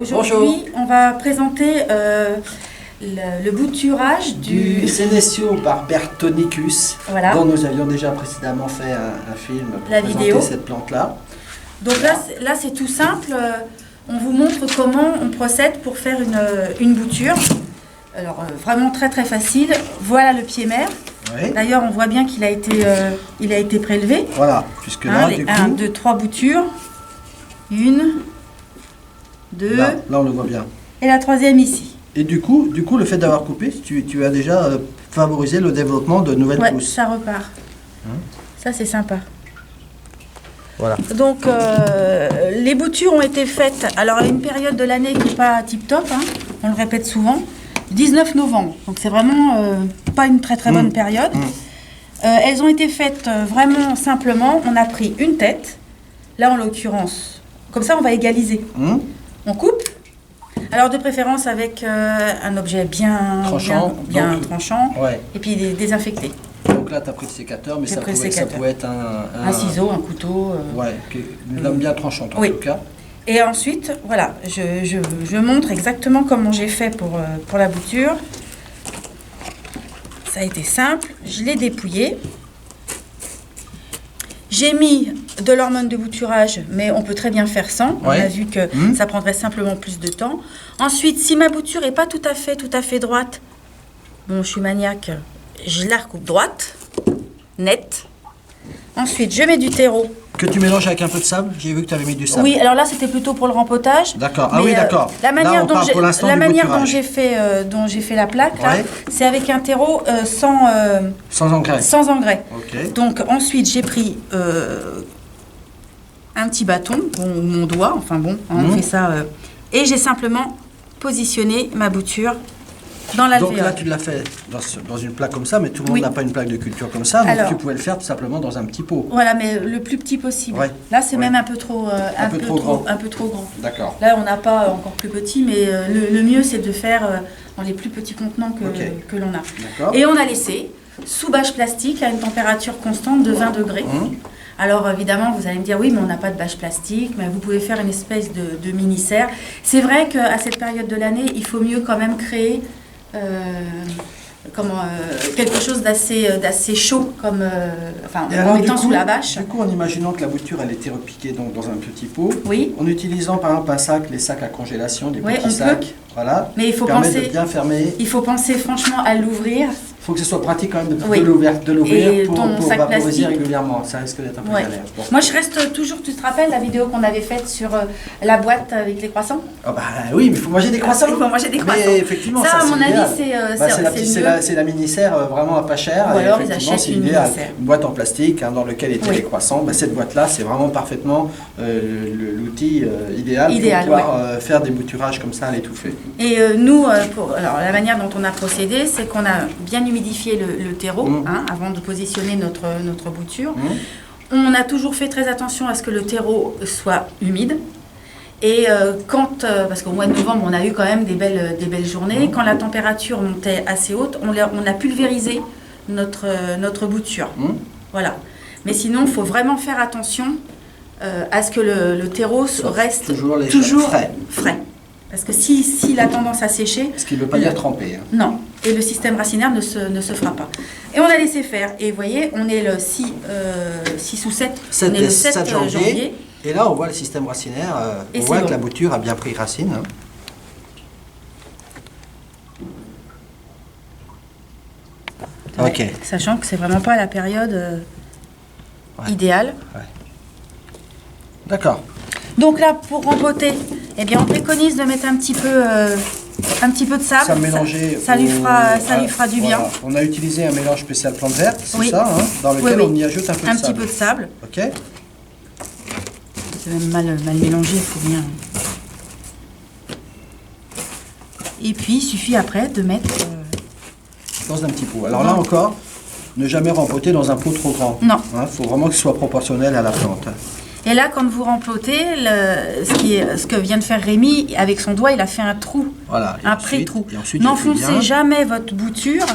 Aujourd'hui, on va présenter le bouturage du Senecio par Bertonicus, voilà. dont nous avions déjà précédemment fait un film pour La présenter vidéo. cette plante-là. Donc là c'est tout simple. On vous montre comment on procède pour faire une bouture. Alors vraiment très très facile. Voilà le pied mère. Oui. D'ailleurs, on voit bien qu'il a été prélevé. Voilà, puisque là, du coup... 1, 2, 3 boutures. 1, 2... Là, on le voit bien. Et la troisième ici. Et du coup le fait d'avoir coupé, tu as déjà favorisé le développement de nouvelles Ouais, pousses. ça repart. Ça, c'est sympa. Voilà. Donc, les boutures ont été faites, alors à une période de l'année qui n'est pas tip-top, hein, on le répète souvent, 19 novembre. Donc, c'est vraiment pas une très très bonne période. Elles ont été faites vraiment simplement. On a pris une tête, là en l'occurrence, comme ça on va égaliser. On coupe. Alors de préférence avec un objet bien tranchant, Ouais. et puis désinfecté. Donc là, tu as pris le sécateur, mais ça pouvait être un ciseau, un couteau. Ouais, une lame bien tranchante en tout cas. Et ensuite, voilà, je montre exactement comment j'ai fait pour la bouture. Ça a été simple, je l'ai dépouillé. J'ai mis de l'hormone de bouturage, mais on peut très bien faire sans. On a vu que ça prendrait simplement plus de temps. Ensuite, si ma bouture n'est pas tout à fait droite, bon, je suis maniaque, je la recoupe droite, nette. Ensuite, je mets du terreau. Que tu mélanges avec un peu de sable. J'ai vu que tu avais mis du sable. Oui, alors là, c'était plutôt pour le rempotage. D'accord. Ah oui, d'accord. La manière dont j'ai fait la plaque, là, c'est avec un terreau sans engrais. Sans engrais. Ok. Donc ensuite, j'ai pris un petit bâton, mon doigt, enfin bon, on fait ça, et j'ai simplement positionné ma bouture dans l'alvéole. Donc là, tu l'as fait dans une plaque comme ça, mais tout le monde n'a pas une plaque de culture comme ça, donc tu pouvais le faire tout simplement dans un petit pot. Voilà, mais le plus petit possible. Ouais. Là, c'est même un peu trop grand. D'accord. Là, on n'a pas encore plus petit, mais le mieux, c'est de faire dans les plus petits contenants que l'on a. D'accord. Et on a laissé sous bâche plastique à une température constante de 20 degrés. Alors évidemment, vous allez me dire, oui, mais on n'a pas de bâche plastique, mais vous pouvez faire une espèce de mini-serre. C'est vrai qu'à cette période de l'année, il faut mieux quand même créer quelque chose d'assez chaud, en mettant sous la bâche. Du coup, en imaginant que la bouture elle était repiquée donc, dans un petit pot, oui. En utilisant par exemple les sacs à congélation, des petits sacs, voilà, mais il faut de bien fermer. Il faut penser franchement à l'ouvrir. Il faut que ce soit pratique quand même de l'ouvrir pour vaporiser régulièrement. Ça risque d'être un peu galère. Moi, je reste toujours, tu te rappelles la vidéo qu'on avait faite sur la boîte avec les croissants? Ah bah oui, mais il faut manger des croissants. Il faut manger des croissants. Mais effectivement, ça à mon avis, c'est la mini-serre vraiment à pas cher. Ou alors ils achètent une mini-serre. Une boîte en plastique dans laquelle étaient les croissants. Bah, cette boîte-là, c'est vraiment parfaitement l'outil idéal pour pouvoir faire des bouturages comme ça à l'étouffée. Et nous, alors la manière dont on a procédé, c'est qu'on a bien humidifié le terreau avant de positionner notre bouture. On a toujours fait très attention à ce que le terreau soit humide. Et parce qu'au mois de novembre, on a eu quand même des belles journées, quand la température montait assez haute, on a pulvérisé notre bouture. Voilà. Mais sinon, il faut vraiment faire attention à ce que le terreau reste toujours frais. Parce que s'il a tendance à sécher... Ce qui ne veut pas dire tremper. Non. Et le système racinaire ne se fera pas. Et on a laissé faire. Et vous voyez, on est le 6 ou 7. On est le 7 janvier. Et là, on voit le système racinaire. On voit que la bouture a bien pris racine. Ok. Sachant que c'est vraiment pas la période idéale. Ouais. D'accord. Donc là, pour rempoter, eh bien, on préconise de mettre un petit peu de sable. Ça mélanger. Ça lui fera du bien. On a utilisé un mélange spécial plante verte, c'est ça, dans lequel on y ajoute un peu de sable. Un petit peu de sable. Ok. C'est même mal mélangé, il faut bien. Et puis, il suffit après de mettre... Dans un petit pot. Alors là encore, ne jamais rempoter dans un pot trop grand. Non. Il faut vraiment que ce soit proportionnel à la plante. Et là, quand vous remplotez, ce que vient de faire Rémi, avec son doigt, il a fait un trou, un pré-trou. N'enfoncez jamais votre bouture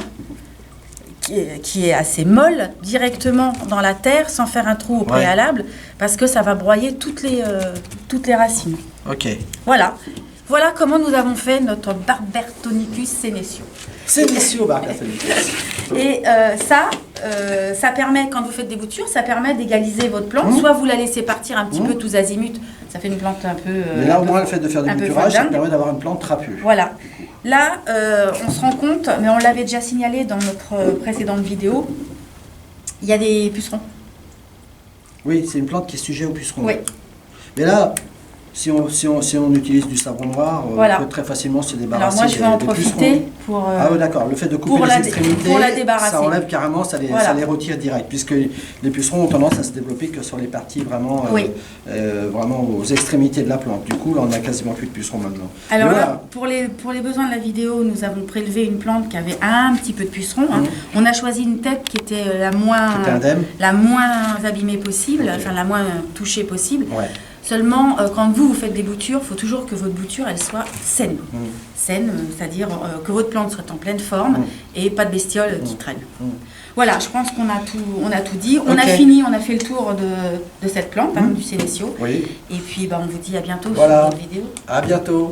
qui est assez molle, directement dans la terre, sans faire un trou au préalable, parce que ça va broyer toutes les racines. Ok. Voilà. Voilà comment nous avons fait notre Barbertonicus senecio. Senecio Barbertonicus. Et ça permet, quand vous faites des boutures, ça permet d'égaliser votre plante. Soit vous la laissez partir un petit peu tous azimuts, ça fait une plante un peu... mais là, au moins, le fait de faire des bouturages, ça permet d'avoir une plante trapue. Voilà. Là, on se rend compte, mais on l'avait déjà signalé dans notre précédente vidéo, il y a des pucerons. Oui, c'est une plante qui est sujet aux pucerons. Oui. Mais là, si on utilise du savon noir, on peut très facilement se débarrasser. Alors moi, je vais en profiter pour... ah oui, d'accord. Le fait de couper les extrémités, pour la débarrasser. Ça enlève carrément, ça les retire direct. Puisque les pucerons ont tendance à se développer que sur les parties vraiment, vraiment aux extrémités de la plante. Du coup, là, on n'a quasiment plus de pucerons maintenant. Alors là, pour les besoins de la vidéo, nous avons prélevé une plante qui avait un petit peu de pucerons. On a choisi une tête qui était la moins abîmée possible, enfin la moins touchée possible. Ouais. Seulement, quand vous faites des boutures, il faut toujours que votre bouture, elle soit saine. Saine, c'est-à-dire que votre plante soit en pleine forme et pas de bestioles qui traînent. Voilà, je pense qu'on a tout dit. On a fini, on a fait le tour de cette plante, du Senecio. Oui. Et puis, on vous dit à bientôt sur une vidéo. À bientôt.